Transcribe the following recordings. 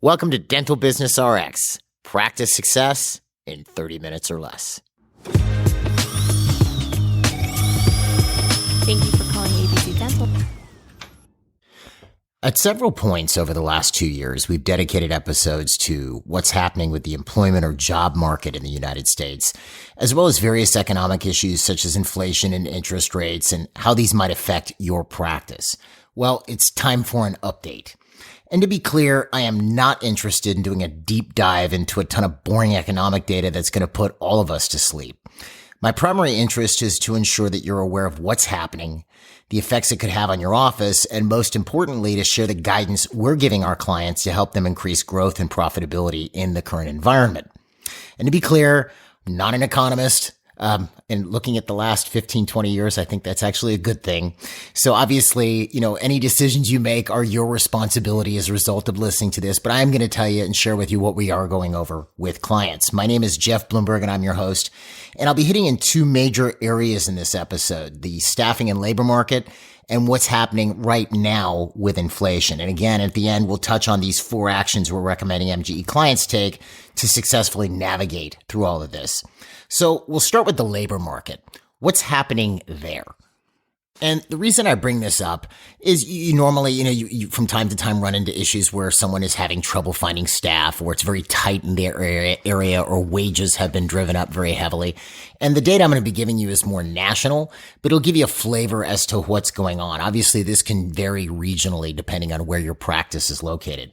Welcome to Dental Business RX. Practice success in 30 minutes or less. Thank you for calling ABC Dental. At several points over the last 2 years, we've dedicated episodes to what's happening with the employment or job market in the United States, as well as various economic issues such as inflation and interest rates and how these might affect your practice. Well, it's time for an update. And to be clear, I am not interested in doing a deep dive into a ton of boring economic data that's going to put all of us to sleep. My primary interest is to ensure that you're aware of what's happening, the effects it could have on your office, and most importantly, to share the guidance we're giving our clients to help them increase growth and profitability in the current environment. And to be clear, I'm not an economist. And looking at the last 15, 20 years, I think that's actually a good thing. So obviously, any decisions you make are your responsibility as a result of listening to this, but I'm going to tell you and share with you what we are going over with clients. My name is Jeff Bloomberg and I'm your host, and I'll be hitting in two major areas in this episode: the staffing and labor market and what's happening right now with inflation. And again, at the end, we'll touch on these 4 actions we're recommending MGE clients take to successfully navigate through all of this. So we'll start with the labor market. What's happening there? And the reason I bring this up is you normally, you from time to time run into issues where someone is having trouble finding staff, or it's very tight in their area, or wages have been driven up very heavily. And the data I'm going to be giving you is more national, but it'll give you a flavor as to what's going on. Obviously, this can vary regionally depending on where your practice is located.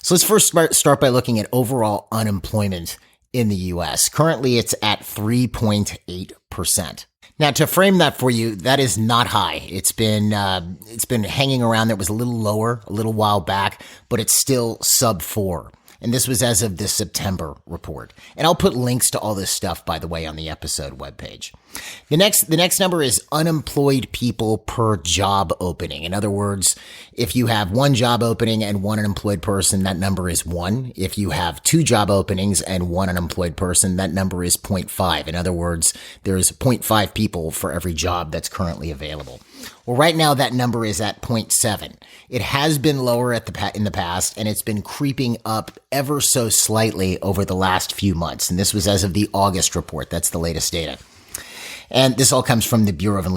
So let's first start by looking at overall unemployment in the U.S. Currently, it's at 3.8%. Now, to frame that for you, that is not high. It's been hanging around. That was a little lower a little while back, but it's still sub 4. And this was as of the September report. And I'll put links to all this stuff, by the way, on the episode webpage. The next number is unemployed people per job opening. In other words, if you have 1 job opening and 1 unemployed person, that number is 1. If you have 2 job openings and 1 unemployed person, that number is 0.5. In other words, there's 0.5 people for every job that's currently available. Well, right now that number is at 0.7. It has been lower in the past, and it's been creeping up ever so slightly over the last few months. And this was as of the August report. That's the latest data. And this all comes from the Bureau of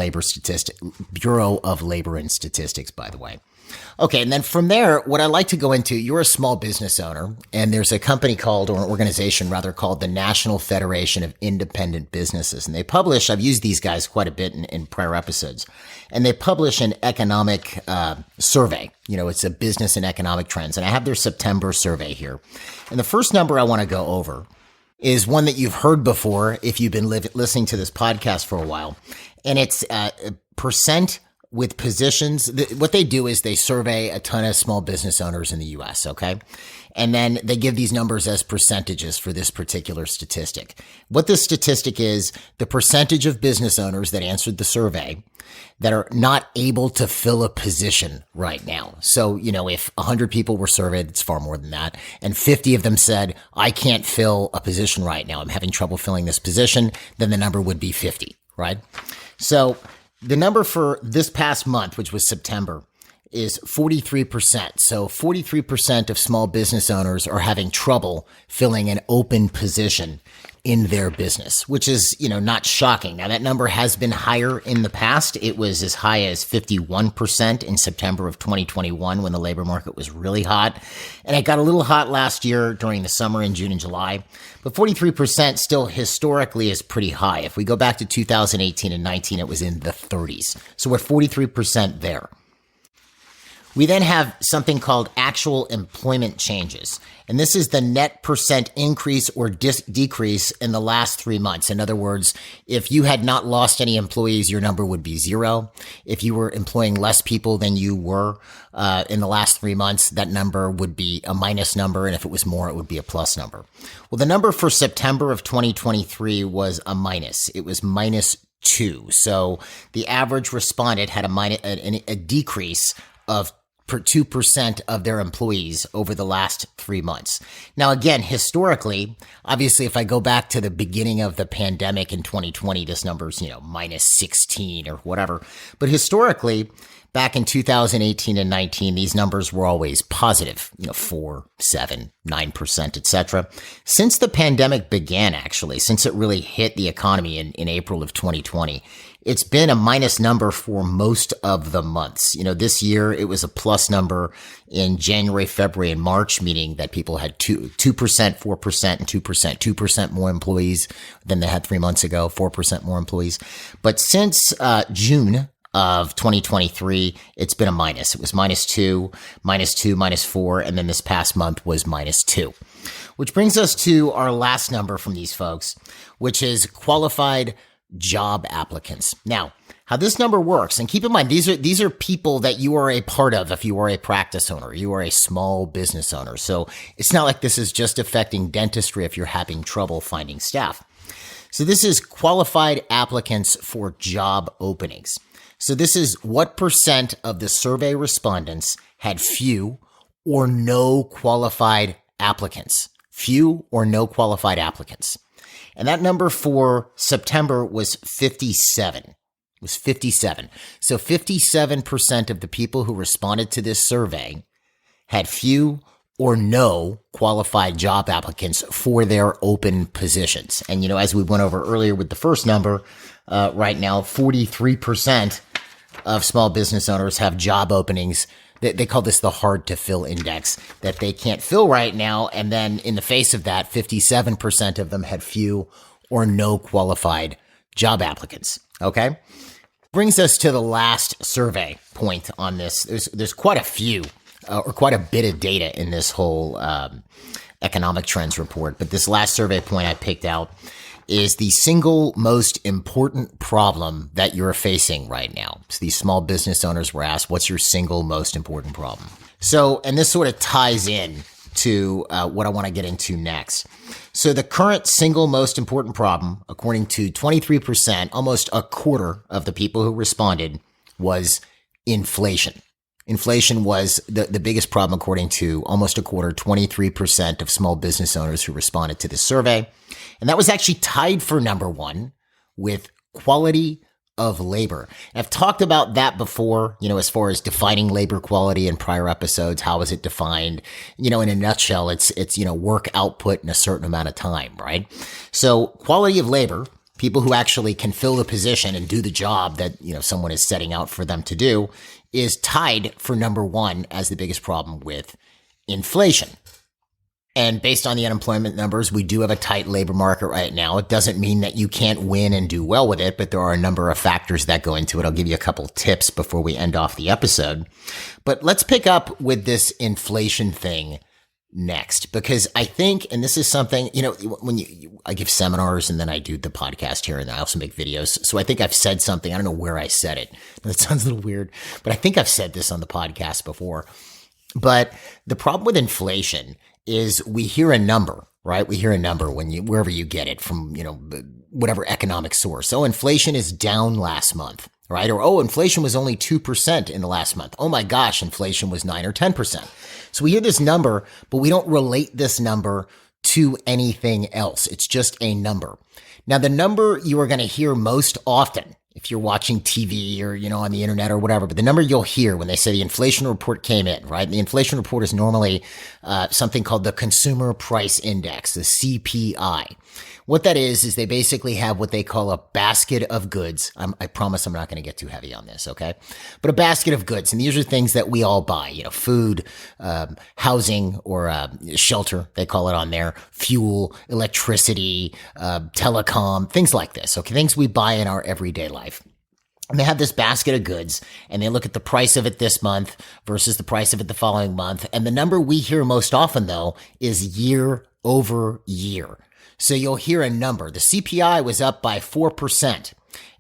Labor and Statistics, by the way. Okay, and then from there, what I like to go into, you're a small business owner, and there's a company called, or an organization rather, called the National Federation of Independent Businesses. And they publish, I've used these guys quite a bit in prior episodes, and they publish an economic survey. It's a business and economic trends. And I have their September survey here. And the first number I want to go over is one that you've heard before if you've been listening to this podcast for a while. And it's percent with positions. What they do is they survey a ton of small business owners in the U.S., okay? And then they give these numbers as percentages for this particular statistic. What this statistic is, the percentage of business owners that answered the survey that are not able to fill a position right now. So, if 100 people were surveyed, it's far more than that, and 50 of them said, I can't fill a position right now, I'm having trouble filling this position, then the number would be 50, right? So the number for this past month, which was September, is 43%. So 43% of small business owners are having trouble filling an open position in their business, which is, not shocking. Now, that number has been higher in the past. It was as high as 51% in September of 2021 when the labor market was really hot. And it got a little hot last year during the summer in June and July. But 43% still historically is pretty high. If we go back to 2018 and 19, it was in the 30s. So we're 43% there. We then have something called actual employment changes. And this is the net percent increase or decrease in the last 3 months. In other words, if you had not lost any employees, your number would be 0. If you were employing less people than you were in the last 3 months, that number would be a minus number. And if it was more, it would be a plus number. Well, the number for September of 2023 was a minus. It was -2. So the average respondent had a decrease of 2% of their employees over the last 3 months. Now, again, historically, obviously, if I go back to the beginning of the pandemic in 2020, this number's, -16 or whatever. But historically, Back in 2018 and 19, these numbers were always positive, 4, 7, 9%, etc. Since the pandemic began, actually, since it really hit the economy in April of 2020, it's been a minus number for most of the months. This year it was a plus number in January, February, and March, meaning that people had 2%, 4%, and 2% more employees than they had 3 months ago, 4% more employees. But since June of 2023, it's been a minus. It was -2, -2, -4, and then this past month was -2. Which brings us to our last number from these folks, which is qualified job applicants. Now, how this number works, and keep in mind, these are people that you are a part of if you are a practice owner, you are a small business owner. So it's not like this is just affecting dentistry if you're having trouble finding staff. So this is qualified applicants for job openings. So this is what percent of the survey respondents had few or no qualified applicants. Few or no qualified applicants. And that number for September was 57. It was 57. So 57% of the people who responded to this survey had few or no qualified job applicants for their open positions. And, as we went over earlier with the first number, right now, 43% of small business owners have job openings. They call this the hard to fill index that they can't fill right now. And then in the face of that, 57% of them had few or no qualified job applicants. Okay. Brings us to the last survey point on this. There's quite a few or quite a bit of data in this whole economic trends report. But this last survey point I picked out is the single most important problem that you're facing right now. So these small business owners were asked, what's your single most important problem? So, and this sort of ties in to what I want to get into next. So the current single most important problem, according to 23%, almost a quarter of the people who responded, was inflation. Inflation was the biggest problem, according to almost a quarter, 23% of small business owners who responded to this survey. And that was actually tied for number one with quality of labor. And I've talked about that before, as far as defining labor quality in prior episodes. How is it defined? In a nutshell, it's work output in a certain amount of time, right? So quality of labor, people who actually can fill the position and do the job that, someone is setting out for them to do, is tied for number one as the biggest problem with inflation. And based on the unemployment numbers, we do have a tight labor market right now. It doesn't mean that you can't win and do well with it, but there are a number of factors that go into it. I'll give you a couple tips before we end off the episode. But let's pick up with this inflation thing next, because I think, and this is something, when I give seminars and then I do the podcast here and I also make videos. So I think I've said something. I don't know where I said it. That sounds a little weird, but I think I've said this on the podcast before. But the problem with inflation is we hear a number, right? We hear a number wherever you get it from, whatever economic source. Oh, inflation is down last month, right? Or, oh, inflation was only 2% in the last month. Oh my gosh, inflation was 9 or 10%. So we hear this number, but we don't relate this number to anything else. It's just a number. Now, the number you are going to hear most often, if you're watching TV or, on the internet or whatever, but the number you'll hear when they say the inflation report came in, right? The inflation report is normally something called the Consumer Price Index, the CPI. What that is they basically have what they call a basket of goods. I promise I'm not going to get too heavy on this, okay? But a basket of goods. And these are things that we all buy, food, housing, or shelter, they call it on there, fuel, electricity, telecom, things like this, okay? Things we buy in our everyday life. And they have this basket of goods and they look at the price of it this month versus the price of it the following month. And the number we hear most often, though, is year over year. So you'll hear a number. The CPI was up by 4%.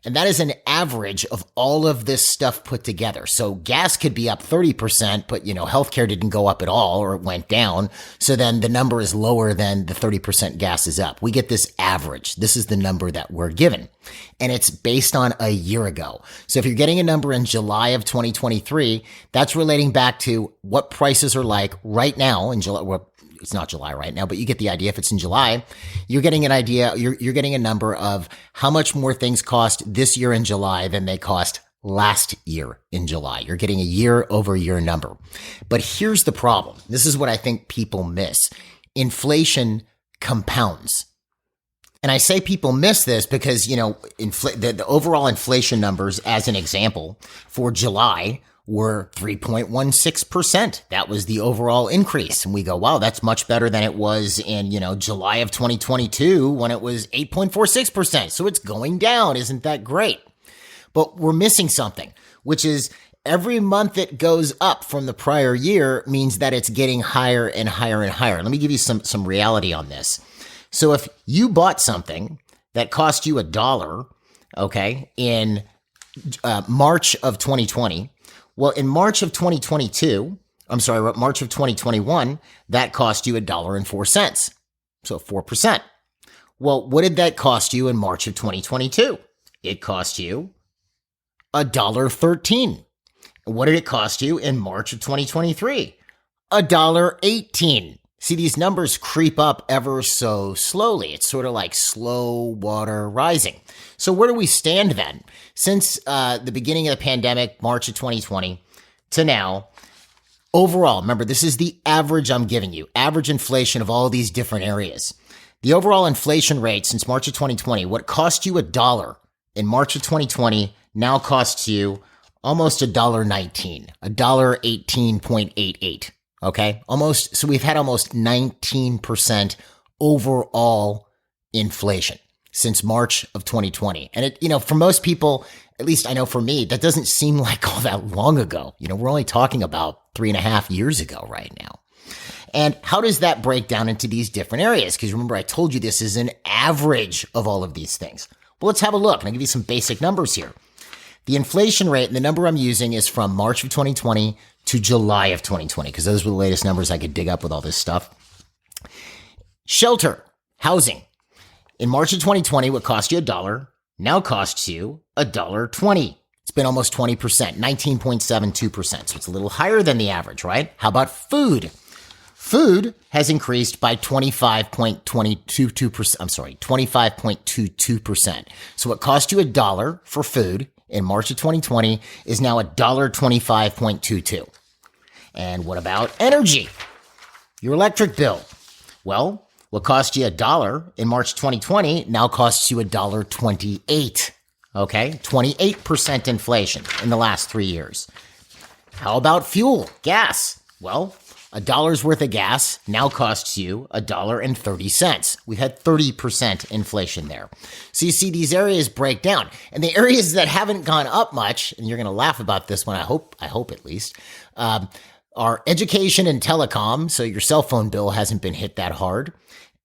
And that is an average of all of this stuff put together. So gas could be up 30%, but, healthcare didn't go up at all or it went down. So then the number is lower than the 30% gas is up. We get this average. This is the number that we're given. And it's based on a year ago. So if you're getting a number in July of 2023, that's relating back to what prices are like right now in July. Well, it's not July right now, but you get the idea. If it's in July, you're getting an idea. You're getting a number of how much more things cost this year in July than they cost last year in July. You're getting a year-over-year number. But here's the problem. This is what I think people miss. Inflation compounds. And I say people miss this because, the overall inflation numbers, as an example, for July were 3.16%. That was the overall increase. And we go, wow, that's much better than it was in, July of 2022 when it was 8.46%. So it's going down. Isn't that great? But we're missing something, which is every month it goes up from the prior year means that it's getting higher and higher and higher. Let me give you some reality on this. So if you bought something that cost you $1, okay, in March of 2020, well, in March of 2021, that cost you $1.04. So 4%. Well, what did that cost you in March of 2022? It cost you $1.13. What did it cost you in March of 2023? $1.18. See, these numbers creep up ever so slowly. It's sort of like slow water rising. So where do we stand then? Since the beginning of the pandemic, March of 2020, to now, overall, remember, this is the average I'm giving you, average inflation of all these different areas. The overall inflation rate since March of 2020, what cost you $1 in March of 2020 now costs you almost $1.19, $1.18.88. Okay, almost. So we've had almost 19% overall inflation since March of 2020. And it, for most people, at least I know for me, that doesn't seem like all that long ago. We're only talking about 3.5 years ago right now. And how does that break down into these different areas? Because remember, I told you this is an average of all of these things. Well, let's have a look. And I'll give you some basic numbers here. The inflation rate, and the number I'm using is from March of 2020 to July of 2020, because those were the latest numbers I could dig up with all this stuff. Shelter, housing. In March of 2020, what cost you $1 now costs you $1.20. It's been almost 20%, 19.72%. So it's a little higher than the average, right? How about food? Food has increased by 25.22%. I'm sorry, 25.22%. So what cost you $1 for food in March of 2020 is now $1.25.22. And what about energy? Your electric bill. Well, what cost you $1 in March 2020 now costs you $1.28. Okay, 28% inflation in the last 3 years. How about fuel, gas? Well, $1's worth of gas now costs you $1.30. We've had 30% inflation there. So you see these areas break down. And the areas that haven't gone up much, and you're going to laugh about this one, I hope at least, are education and telecom. So your cell phone bill hasn't been hit that hard.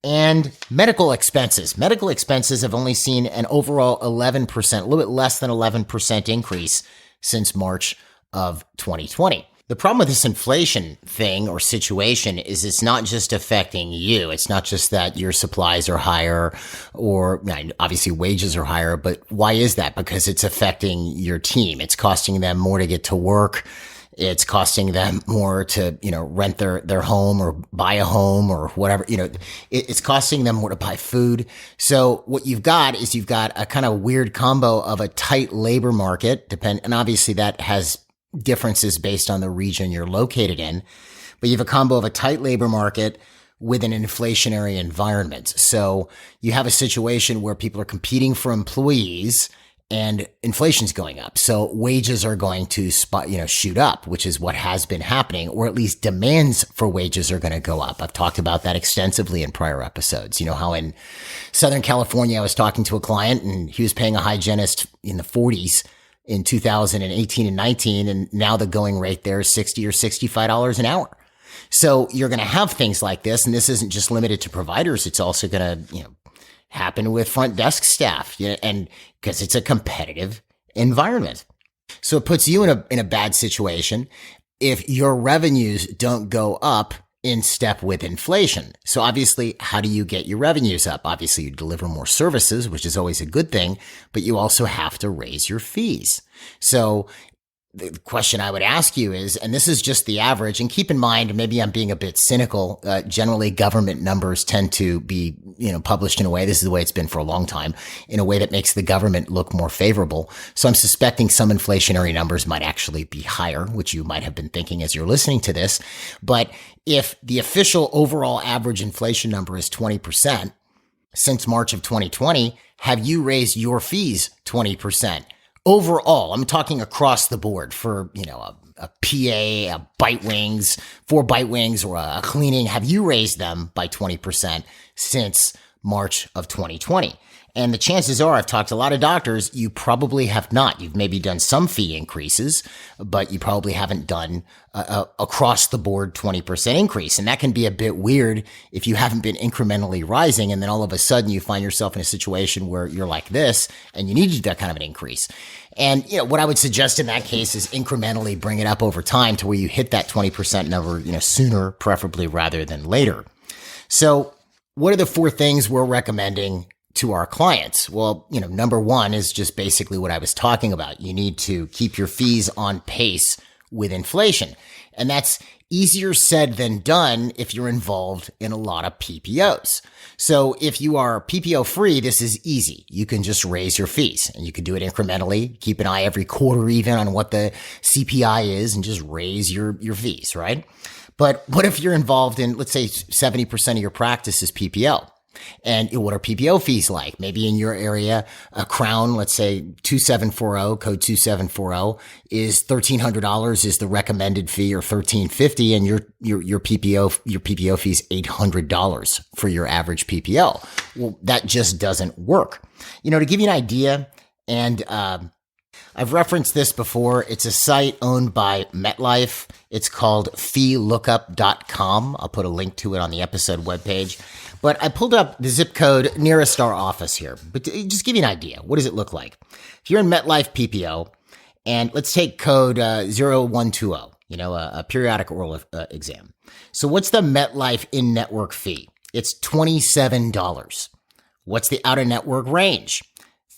And medical expenses. Medical expenses have only seen an overall 11%, a little bit less than 11% increase since March of 2020. The problem with this inflation thing or situation is it's not just affecting you. It's not just that your supplies are higher or obviously wages are higher, but why is that? Because it's affecting your team. It's costing them more to get to work. It's costing them more to, rent their home or buy a home or whatever, it's costing them more to buy food. So what you've got is you've got a kind of weird combo of a tight labor market, and obviously that has differences based on the region you're located in, but you have a combo of a tight labor market with an inflationary environment. So you have a situation where people are competing for employees and inflation's going up. So wages are going to shoot up, which is what has been happening, or at least demands for wages are going to go up. I've talked about that extensively in prior episodes. How in Southern California, I was talking to a client and he was paying a hygienist in the 40s in 2018 and 19. And now the going rate there is $60 or $65 an hour. So you're going to have things like this. And this isn't just limited to providers. It's also going to, happen with front desk staff, and because it's a competitive environment. So it puts you in a bad situation if your revenues don't go up in step with inflation. So obviously, how do you get your revenues up? Obviously, you deliver more services, which is always a good thing, but you also have to raise your fees. So the question I would ask you is, and this is just the average, and keep in mind, maybe I'm being a bit cynical. Generally, government numbers tend to be, published in a way, this is the way it's been for a long time, in a way that makes the government look more favorable. So I'm suspecting some inflationary numbers might actually be higher, which you might have been thinking as you're listening to this. But if the official overall average inflation number is 20%, since March of 2020, have you raised your fees 20%? Overall, I'm talking across the board for, a PA, a bite wings, 4 bite wings, or a cleaning. Have you raised them by 20% since March of 2020? And the chances are, I've talked to a lot of doctors, you probably have not. You've maybe done some fee increases, but you probably haven't done across the board 20% increase. And that can be a bit weird if you haven't been incrementally rising. And then all of a sudden you find yourself in a situation where you're like this and you need to do that kind of an increase. And, what I would suggest in that case is incrementally bring it up over time to where you hit that 20% number, sooner, preferably rather than later. So what are the 4 things we're recommending to our clients? Well, number 1 is just basically what I was talking about. You need to keep your fees on pace with inflation. And that's easier said than done if you're involved in a lot of PPOs. So if you are PPO free, this is easy. You can just raise your fees and you can do it incrementally. Keep an eye every quarter even on what the CPI is and just raise your fees, right? But what if you're involved in, let's say 70% of your practice is PPO? And what are PPO fees like? Maybe in your area, a crown, let's say 2740, code 2740 is $1,300 is the recommended fee, or $1,350, and your PPO fee is $800 for your average PPO. Well, that just doesn't work. To give you an idea, and I've referenced this before. It's a site owned by MetLife. It's called feelookup.com. I'll put a link to it on the episode webpage. But I pulled up the zip code nearest our office here. But to just give you an idea, what does it look like? If you're in MetLife PPO, and let's take code 0120, a periodic oral exam. So what's the MetLife in-network fee? It's $27. What's the out-of-network range?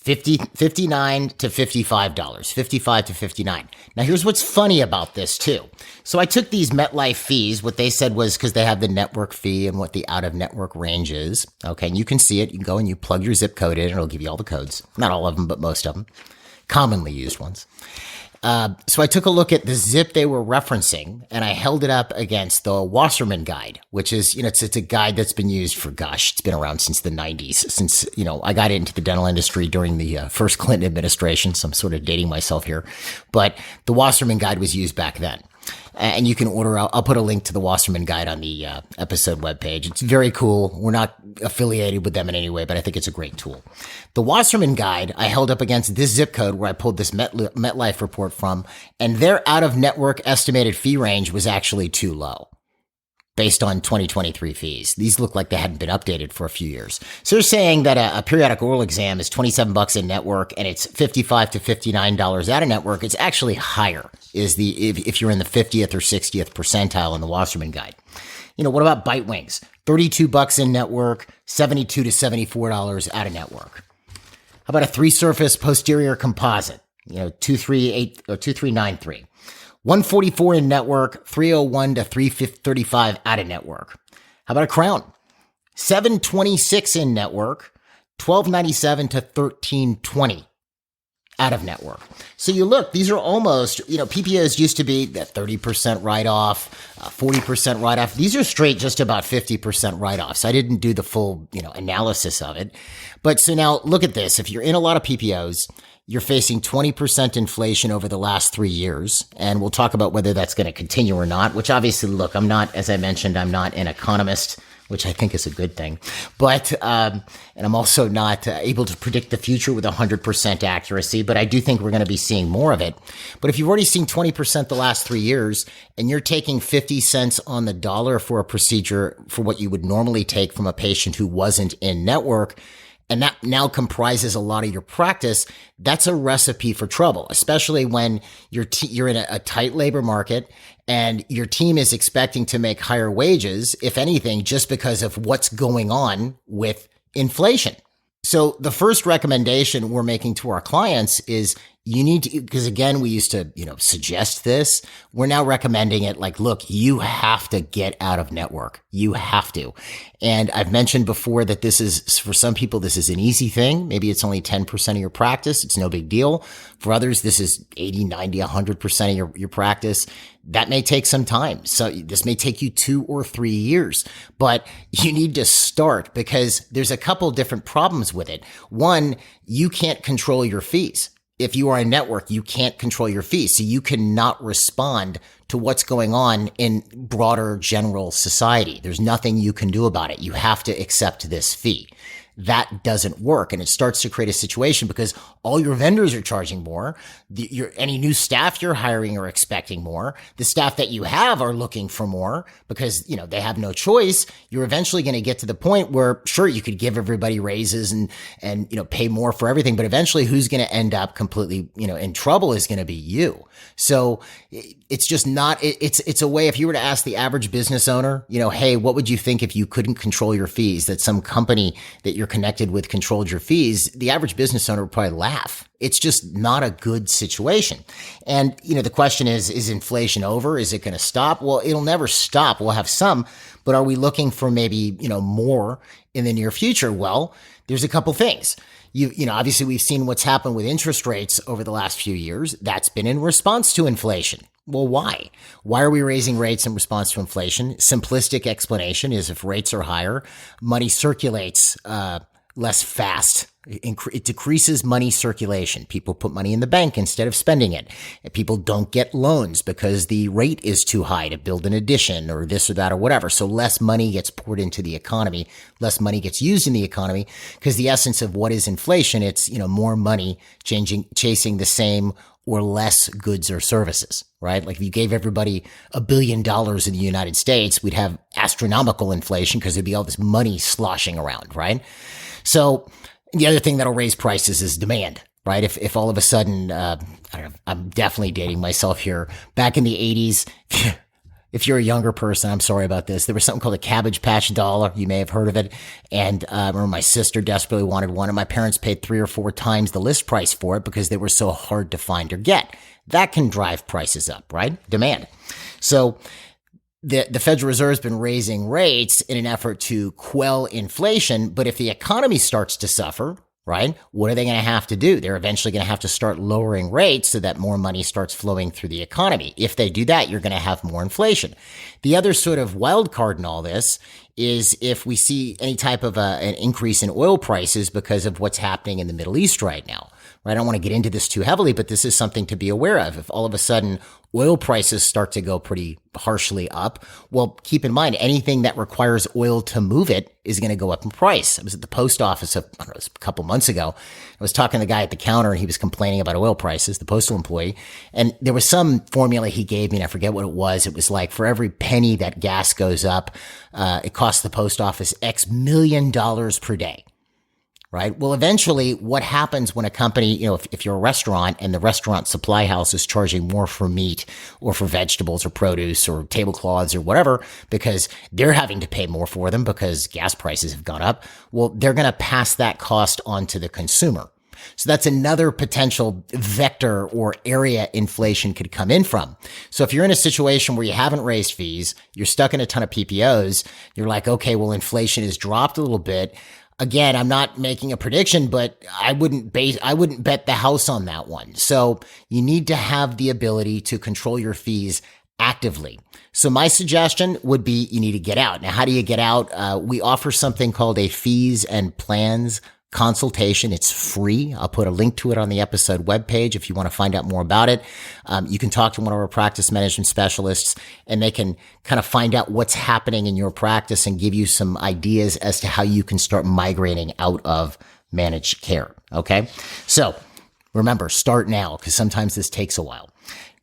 $59 to $55, $55 to $59. Now, here's what's funny about this, too. So I took these MetLife fees. What they said was because they have the network fee and what the out-of-network range is. Okay, and you can see it. You can go and you plug your zip code in, and it'll give you all the codes. Not all of them, but most of them. Commonly used ones. So I took a look at the zip they were referencing, and I held it up against the Wasserman guide, which is, it's a guide that's been used for, it's been around since the 90s, since, I got into the dental industry during the first Clinton administration, so I'm sort of dating myself here. But the Wasserman guide was used back then. And you can order, I'll put a link to the Wasserman guide on the episode webpage. It's very cool. We're not affiliated with them in any way, but I think it's a great tool. The Wasserman guide I held up against this zip code where I pulled this MetLife report from, and their out-of-network estimated fee range was actually too low based on 2023 fees. These look like they hadn't been updated for a few years. So they're saying that a periodic oral exam is $27 in network and it's $55 to $59 out of network. It's actually higher if you're in the 50th or 60th percentile in the Wasserman guide. What about bite wings? $32 in network, $72 to $74 out of network. How about a 3-surface posterior composite? 238 or 2393. $144 in network, $301 to $335 out of network. How about a crown? $726 in network, $1297 to $1320 out of network. So you look, these are almost, PPOs used to be that 30% write-off, 40% write-off. These are straight just about 50% write-offs. I didn't do the full, analysis of it. But so now look at this. If you're in a lot of PPOs, you're facing 20% inflation over the last 3 years. And we'll talk about whether that's going to continue or not, which obviously, look, as I mentioned, I'm not an economist, which I think is a good thing. But, and I'm also not able to predict the future with 100% accuracy, but I do think we're going to be seeing more of it. But if you've already seen 20% the last 3 years and you're taking 50 cents on the dollar for a procedure for what you would normally take from a patient who wasn't in network, and that now comprises a lot of your practice, that's a recipe for trouble, especially when you're in a tight labor market and your team is expecting to make higher wages, if anything, just because of what's going on with inflation. So the first recommendation we're making to our clients is You need to, because again, we used to, suggest this. We're now recommending it like, look, you have to get out of network. You have to. And I've mentioned before that this is, for some people, this is an easy thing. Maybe it's only 10% of your practice. It's no big deal. For others, this is 80, 90, 100% of your practice. That may take some time. So this may take you 2 or 3 years, but you need to start because there's a couple different problems with it. One, you can't control your fees. If you are a network, you can't control your fees. So you cannot respond to what's going on in broader general society. There's nothing you can do about it. You have to accept this fee. That doesn't work. And it starts to create a situation because all your vendors are charging more. Any new staff you're hiring are expecting more. The staff that you have are looking for more because, they have no choice. You're eventually going to get to the point where, sure, you could give everybody raises and pay more for everything. But eventually who's going to end up completely, in trouble is going to be you. So it's just not, it's a way, if you were to ask the average business owner, hey, what would you think if you couldn't control your fees, that some company that you're connected with controlled your fees? The average business owner would probably laugh. It's just not a good situation. And, the question is inflation over? Is it going to stop? Well, it'll never stop. We'll have some, but are we looking for maybe, more in the near future? Well, there's a couple things. Obviously we've seen what's happened with interest rates over the last few years. That's been in response to inflation. Well, why? Why are we raising rates in response to inflation? Simplistic explanation is if rates are higher, money circulates less fast. It decreases money circulation. People put money in the bank instead of spending it. People don't get loans because the rate is too high to build an addition or this or that or whatever. So less money gets poured into the economy. Less money gets used in the economy because the essence of what is inflation, it's, more money chasing the same or less goods or services, right? Like if you gave everybody $1 billion in the United States, we'd have astronomical inflation because there'd be all this money sloshing around, right? So the other thing that'll raise prices is demand, right? If all of a sudden, I don't know, I'm definitely dating myself here. Back in the 80s, if you're a younger person, I'm sorry about this. There was something called a Cabbage Patch doll. You may have heard of it. And I remember my sister desperately wanted one, and my parents paid 3 or 4 times the list price for it because they were so hard to find or get. That can drive prices up, right? Demand. So the Federal Reserve has been raising rates in an effort to quell inflation. But if the economy starts to suffer, right, what are they going to have to do? They're eventually going to have to start lowering rates so that more money starts flowing through the economy. If they do that, you're going to have more inflation. The other sort of wild card in all this is if we see any type of an increase in oil prices because of what's happening in the Middle East right now. Right? I don't want to get into this too heavily, but this is something to be aware of. If all of a sudden oil prices start to go pretty harshly up, well, keep in mind, anything that requires oil to move it is going to go up in price. I was at the post office a couple months ago. I was talking to the guy at the counter and he was complaining about oil prices, the postal employee. And there was some formula he gave me and I forget what it was. It was like for every penny that gas goes up, it costs the post office X $1 million per day. Right. Well, eventually what happens when a company, if you're a restaurant and the restaurant supply house is charging more for meat or for vegetables or produce or tablecloths or whatever, because they're having to pay more for them because gas prices have gone up. Well, they're going to pass that cost on to the consumer. So that's another potential vector or area inflation could come in from. So if you're in a situation where you haven't raised fees, you're stuck in a ton of PPOs, you're like, okay, well, inflation has dropped a little bit. Again, I'm not making a prediction, but I wouldn't bet the house on that one. So you need to have the ability to control your fees actively. So my suggestion would be you need to get out. Now, how do you get out? We offer something called a fees and plans consultation. It's free. I'll put a link to it on the episode webpage if you want to find out more about it. You can talk to one of our practice management specialists and they can kind of find out what's happening in your practice and give you some ideas as to how you can start migrating out of managed care. Okay. So remember, start now because sometimes this takes a while.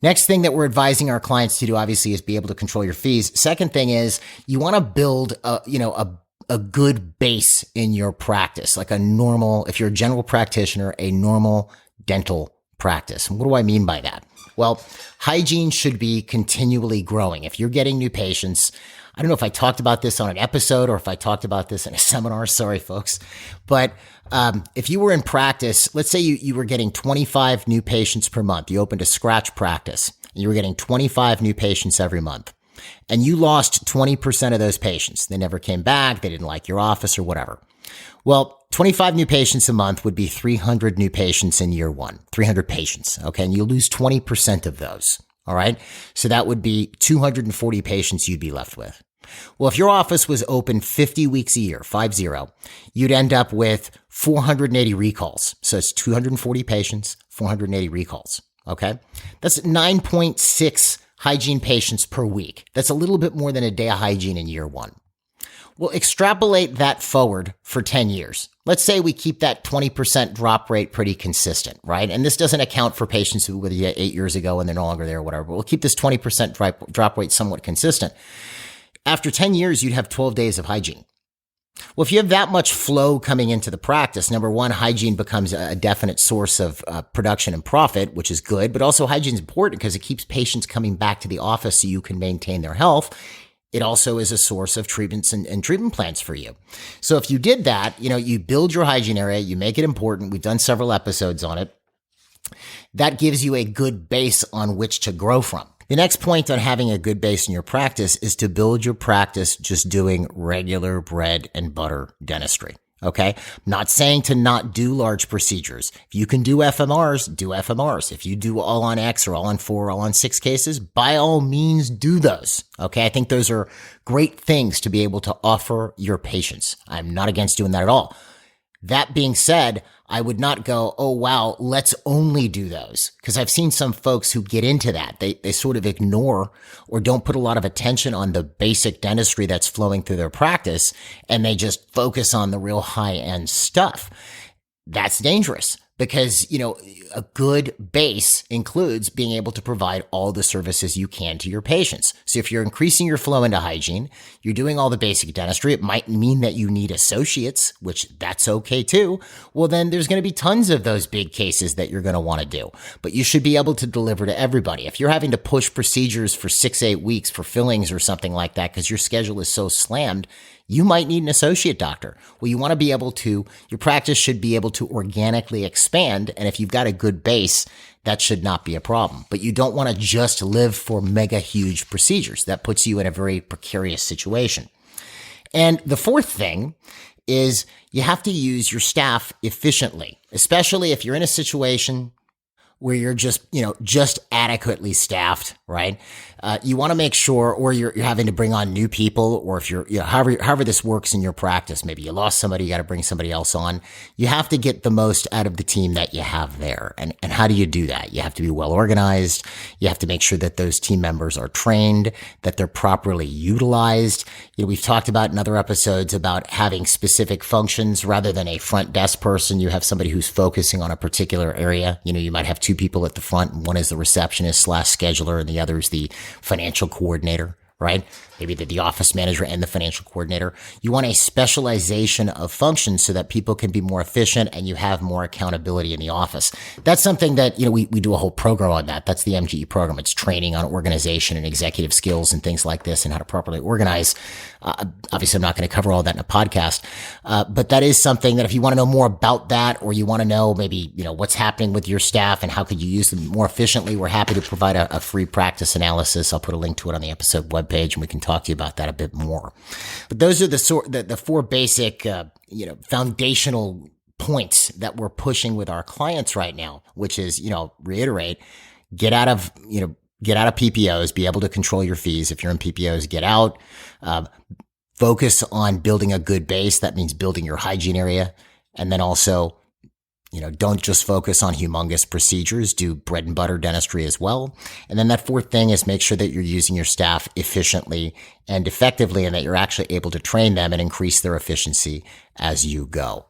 Next thing that we're advising our clients to do, obviously, is be able to control your fees. Second thing is you want to build a good base in your practice, like a normal, if you're a general practitioner, a normal dental practice. And what do I mean by that? Well, hygiene should be continually growing. If you're getting new patients, I don't know if I talked about this on an episode or if I talked about this in a seminar. Sorry, folks. But if you were in practice, let's say you were getting 25 new patients per month. You opened a scratch practice. And you were getting 25 new patients every month. And you lost 20% of those patients. They never came back. They didn't like your office or whatever. Well, 25 new patients a month would be 300 new patients in year one, 300 patients. Okay. And you lose 20% of those. All right. So that would be 240 patients you'd be left with. Well, if your office was open 50 weeks a year, 50, you'd end up with 480 recalls. So it's 240 patients, 480 recalls. Okay. That's 9.6 hygiene patients per week. That's a little bit more than a day of hygiene in year one. Well, extrapolate that forward for 10 years. Let's say we keep that 20% drop rate pretty consistent, right? And this doesn't account for patients who were 8 years ago and they're no longer there or whatever, but we'll keep this 20% drop rate somewhat consistent. After 10 years, you'd have 12 days of hygiene. Well, if you have that much flow coming into the practice, number one, hygiene becomes a definite source of production and profit, which is good, but also hygiene is important because it keeps patients coming back to the office so you can maintain their health. It also is a source of treatments and treatment plans for you. So if you did that, you build your hygiene area, you make it important. We've done several episodes on it. That gives you a good base on which to grow from. The next point on having a good base in your practice is to build your practice just doing regular bread and butter dentistry. Okay. I'm not saying to not do large procedures. If you can do FMRs, do FMRs. If you do all on X or all on 4, all on 6 cases, by all means do those. Okay. I think those are great things to be able to offer your patients. I'm not against doing that at all. That being said, I would not go, oh, wow, let's only do those. Because I've seen some folks who get into that. They sort of ignore or don't put a lot of attention on the basic dentistry that's flowing through their practice, and they just focus on the real high-end stuff. That's dangerous because, a good base includes being able to provide all the services you can to your patients. So if you're increasing your flow into hygiene, you're doing all the basic dentistry, it might mean that you need associates, which that's okay too. Well, then there's going to be tons of those big cases that you're going to want to do, but you should be able to deliver to everybody. If you're having to push procedures for 6-8 weeks for fillings or something like that, because your schedule is so slammed, you might need an associate doctor. Well, you want to be able to, your practice should be able to organically expand. And if you've got a good base, that should not be a problem. But you don't want to just live for mega huge procedures. That puts you in a very precarious situation. And the fourth thing is you have to use your staff efficiently, especially if you're in a situation where you're just adequately staffed, right? You want to make sure, or you're having to bring on new people, or if you're, however this works in your practice, maybe you lost somebody, you got to bring somebody else on. You have to get the most out of the team that you have there. And how do you do that? You have to be well organized. You have to make sure that those team members are trained, that they're properly utilized. We've talked about in other episodes about having specific functions rather than a front desk person. You have somebody who's focusing on a particular area. You might have 2 people at the front, and one is the receptionist / scheduler, and the other is the financial coordinator, right? Maybe the office manager and the financial coordinator. You want a specialization of functions so that people can be more efficient and you have more accountability in the office. That's something that, we do a whole program on that. That's the MGE program. It's training on organization and executive skills and things like this and how to properly organize. Obviously, I'm not going to cover all that in a podcast. But that is something that if you want to know more about that, or you want to know maybe, what's happening with your staff and how could you use them more efficiently, we're happy to provide a free practice analysis. I'll put a link to it on the episode webpage and we can talk to you about that a bit more. But those are the 4 basic, foundational points that we're pushing with our clients right now, which is, reiterate, get out of PPOs, be able to control your fees. If you're in PPOs, get out, focus on building a good base. That means building your hygiene area. And then also, don't just focus on humongous procedures, do bread and butter dentistry as well. And then that 4th thing is make sure that you're using your staff efficiently and effectively, and that you're actually able to train them and increase their efficiency as you go.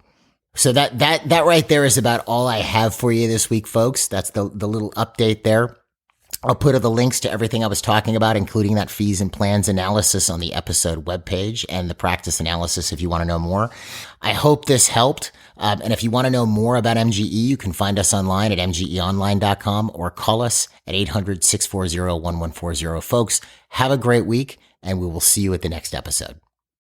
So that right there is about all I have for you this week, folks. That's the little update there. I'll put the links to everything I was talking about, including that fees and plans analysis on the episode webpage and the practice analysis if you want to know more. I hope this helped. And if you want to know more about MGE, you can find us online at mgeonline.com or call us at 800-640-1140. Folks, have a great week and we will see you at the next episode.